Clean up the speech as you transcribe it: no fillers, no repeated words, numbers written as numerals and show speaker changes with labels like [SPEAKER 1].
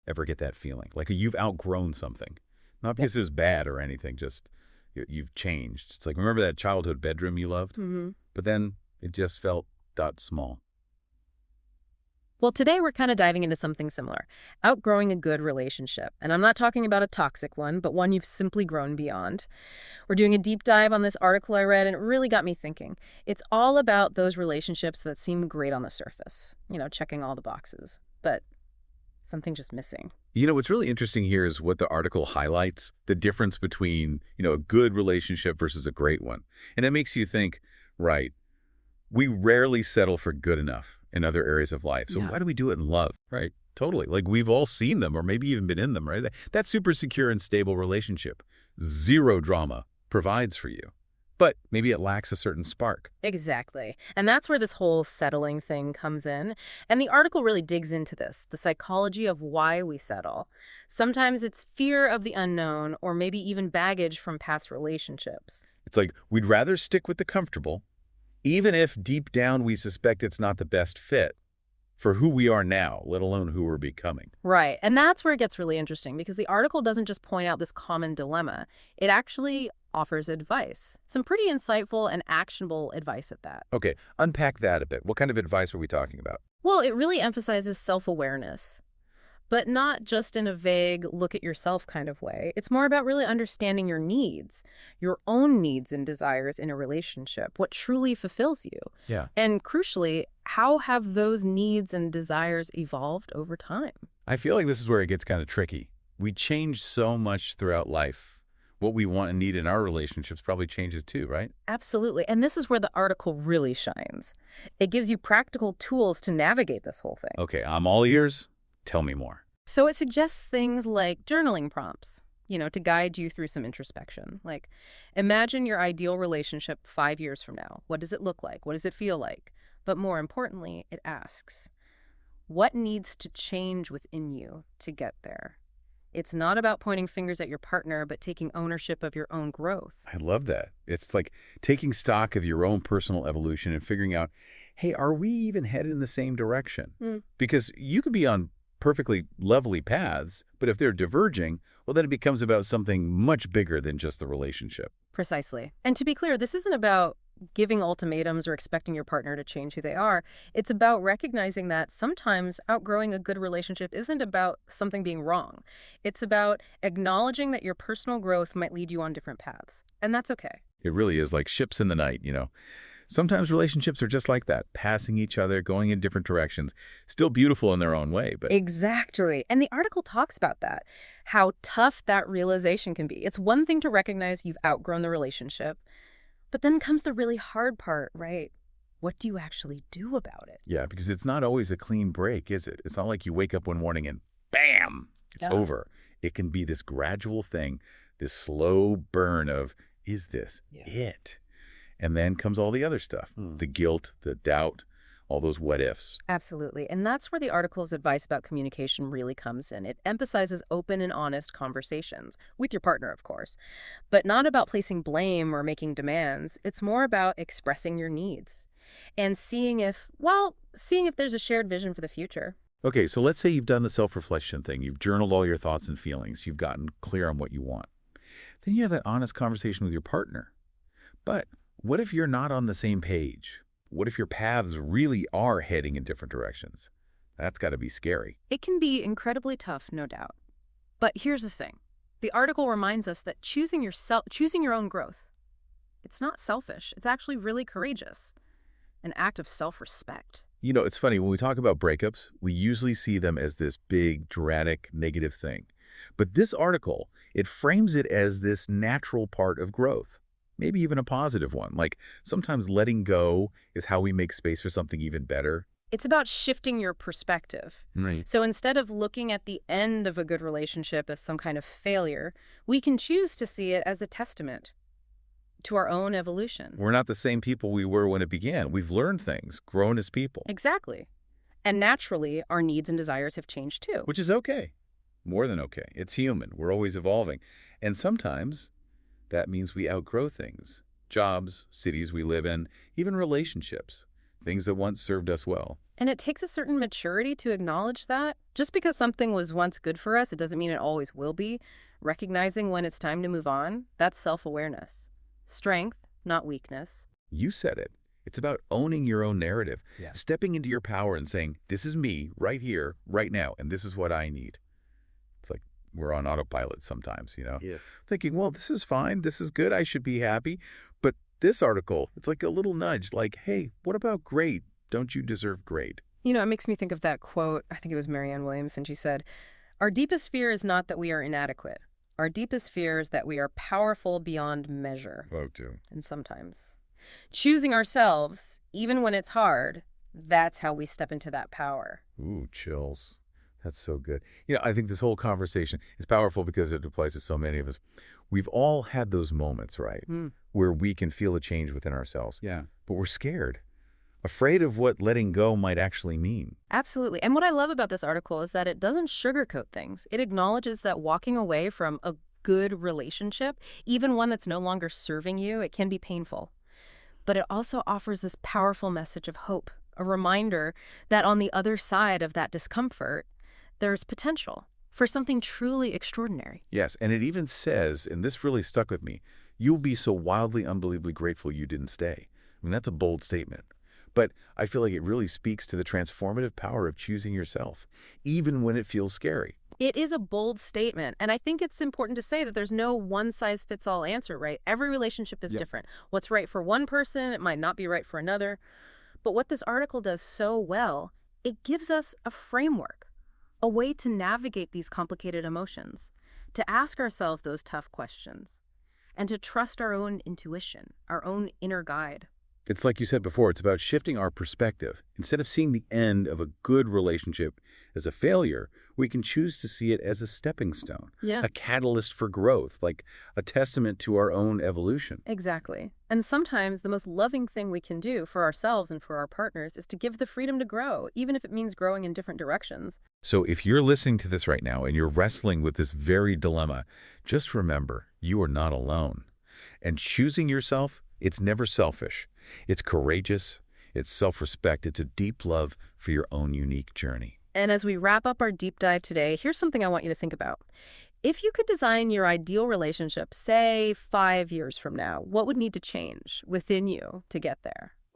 [SPEAKER 1] ever get that feeling? Like you've outgrown something. Not
[SPEAKER 2] Yep.
[SPEAKER 1] because it's bad or anything, just you've changed. It's like, remember that childhood bedroom you loved?
[SPEAKER 2] Hmm.
[SPEAKER 1] But then it just felt dot small.
[SPEAKER 2] Well, today we're kind of diving into something similar, outgrowing a good relationship. And I'm not talking about a toxic one, but one you've simply grown beyond. We're doing a deep dive on this article I read, and it really got me thinking. It's all about those relationships that seem great on the surface, checking all the boxes, but something just missing.
[SPEAKER 1] What's really interesting here is what the article highlights, the difference between, a good relationship versus a great one. And it makes you think, right, we rarely settle for good enough in other areas of life. So
[SPEAKER 2] Yeah.
[SPEAKER 1] why do we do it in love, right? Totally. Like we've all seen them or maybe even been in them, right? That super secure and stable relationship, zero drama provides for you. But maybe it lacks a certain spark.
[SPEAKER 2] Exactly. And that's where this whole settling thing comes in. And the article really digs into this, the psychology of why we settle. Sometimes it's fear of the unknown or maybe even baggage from past relationships.
[SPEAKER 1] It's like we'd rather stick with the comfortable, even if deep down we suspect it's not the best fit for who we are now, let alone who we're becoming.
[SPEAKER 2] Right. And that's where it gets really interesting because the article doesn't just point out this common dilemma. It actually offers advice. Some pretty insightful and actionable advice at that.
[SPEAKER 1] Okay, unpack that a bit. What kind of advice are we talking about?
[SPEAKER 2] Well, it really emphasizes self-awareness, but not just in a vague look at yourself kind of way. It's more about really understanding your needs, your own needs and desires in a relationship, what truly fulfills you.
[SPEAKER 1] Yeah.
[SPEAKER 2] And crucially, how have those needs and desires evolved over time?
[SPEAKER 1] I feel like this is where it gets kind of tricky. We change so much throughout life. What we want and need in our relationships probably changes too, right?
[SPEAKER 2] Absolutely. And this is where the article really shines. It gives you practical tools to navigate this whole thing.
[SPEAKER 1] Okay, I'm all ears. Tell me more.
[SPEAKER 2] So it suggests things like journaling prompts, to guide you through some introspection. Like, imagine your ideal relationship 5 years from now. What does it look like? What does it feel like? But more importantly, it asks, what needs to change within you to get there? It's not about pointing fingers at your partner, but taking ownership of your own growth.
[SPEAKER 1] I love that. It's like taking stock of your own personal evolution and figuring out, hey, are we even headed in the same direction? Because you could be on perfectly lovely paths, but if they're diverging, well, then it becomes about something much bigger than just the relationship.
[SPEAKER 2] Precisely. And to be clear, this isn't about giving ultimatums or expecting your partner to change who they are. It's about recognizing that sometimes outgrowing a good relationship isn't about something being wrong. It's about acknowledging that your personal growth might lead you on different paths. And that's okay.
[SPEAKER 1] It really is like ships in the night. Sometimes relationships are just like that, passing each other, going in different directions. Still beautiful in their own way, but
[SPEAKER 2] Exactly. And the article talks about that, how tough that realization can be. It's one thing to recognize you've outgrown the relationship, but then comes the really hard part, right? What do you actually do about it?
[SPEAKER 1] yeah, because it's not always a clean break, is it? It's not like you wake up one morning and bam, it's
[SPEAKER 2] Yeah.
[SPEAKER 1] over. It can be this gradual thing, this slow burn of, is this it? And then comes all the other stuff, the guilt, the doubt, all those what ifs.
[SPEAKER 2] Absolutely. And that's where the article's advice about communication really comes in. It emphasizes open and honest conversations with your partner, of course, but not about placing blame or making demands. It's more about expressing your needs and seeing if there's a shared vision for the future.
[SPEAKER 1] Okay, so let's say you've done the self-reflection thing. You've journaled all your thoughts and feelings. You've gotten clear on what you want. Then you have that honest conversation with your partner. But what if you're not on the same page? What if your paths really are heading in different directions? That's got to be scary.
[SPEAKER 2] It can be incredibly tough, no doubt. But here's the thing. The article reminds us that choosing your own growth, it's not selfish. It's actually really courageous. An act of self-respect.
[SPEAKER 1] It's funny, when we talk about breakups, we usually see them as this big, dramatic, negative thing. But this article, it frames it as this natural part of growth, maybe even a positive one. Like sometimes letting go is how we make space for something even better.
[SPEAKER 2] It's about shifting your perspective.
[SPEAKER 1] Right.
[SPEAKER 2] So instead of looking at the end of a good relationship as some kind of failure, we can choose to see it as a testament to our own evolution.
[SPEAKER 1] We're not the same people we were when it began. We've learned things, grown as people.
[SPEAKER 2] Exactly. And naturally, our needs and desires have changed too.
[SPEAKER 1] Which is okay. More than okay. It's human. We're always evolving. And sometimes that means we outgrow things. Jobs, cities we live in, even relationships. things that once served us well.
[SPEAKER 2] And it takes a certain maturity to acknowledge that. Just because something was once good for us, it doesn't mean it always will be. Recognizing when it's time to move on, that's self-awareness. Strength, not weakness.
[SPEAKER 1] You said it. It's about owning your own narrative,
[SPEAKER 3] Yeah.
[SPEAKER 1] stepping into your power and saying, this is me right here, right now, and this is what I need. It's like we're on autopilot sometimes,
[SPEAKER 3] Yeah.
[SPEAKER 1] thinking, well, this is fine, this is good, I should be happy. But this article, it's like a little nudge, like, hey, what about great? Don't you deserve great?
[SPEAKER 2] It makes me think of that quote, I think it was Marianne Williamson. She said, "Our deepest fear is not that we are inadequate. Our deepest fear is that we are powerful beyond measure."
[SPEAKER 1] Oh, too.
[SPEAKER 2] And sometimes choosing ourselves, even when it's hard, that's how we step into that power.
[SPEAKER 1] Ooh, chills. That's so good. I think this whole conversation is powerful because it applies to so many of us. We've all had those moments, right, where we can feel a change within ourselves,
[SPEAKER 3] Yeah.
[SPEAKER 1] but we're scared, afraid of what letting go might actually mean.
[SPEAKER 2] Absolutely. And what I love about this article is that it doesn't sugarcoat things. It acknowledges that walking away from a good relationship, even one that's no longer serving you, it can be painful. But it also offers this powerful message of hope, a reminder that on the other side of that discomfort, there's potential for something truly extraordinary.
[SPEAKER 1] Yes, and it even says, and this really stuck with me, you'll be so wildly, unbelievably grateful you didn't stay. I mean, that's a bold statement. But I feel like it really speaks to the transformative power of choosing yourself, even when it feels scary.
[SPEAKER 2] It is a bold statement, and I think it's important to say that there's no one-size-fits-all answer, right? Every relationship is different. What's right for one person, it might not be right for another. But what this article does so well, it gives us a framework, a way to navigate these complicated emotions, to ask ourselves those tough questions, and to trust our own intuition, our own inner guide.
[SPEAKER 1] It's like you said before, it's about shifting our perspective. Instead of seeing the end of a good relationship as a failure, we can choose to see it as a stepping stone,
[SPEAKER 2] Yeah.
[SPEAKER 1] a catalyst for growth, like a testament to our own evolution.
[SPEAKER 2] Exactly. And sometimes the most loving thing we can do for ourselves and for our partners is to give the freedom to grow, even if it means growing in different directions.
[SPEAKER 1] So if you're listening to this right now and you're wrestling with this very dilemma, just remember, you are not alone. And choosing yourself, it's never selfish. It's courageous, it's self-respect, it's a deep love for your own unique journey.
[SPEAKER 2] And as we wrap up our deep dive today, here's something I want you to think about. If you could design your ideal relationship, say 5 years from now, what would need to change within you to get there?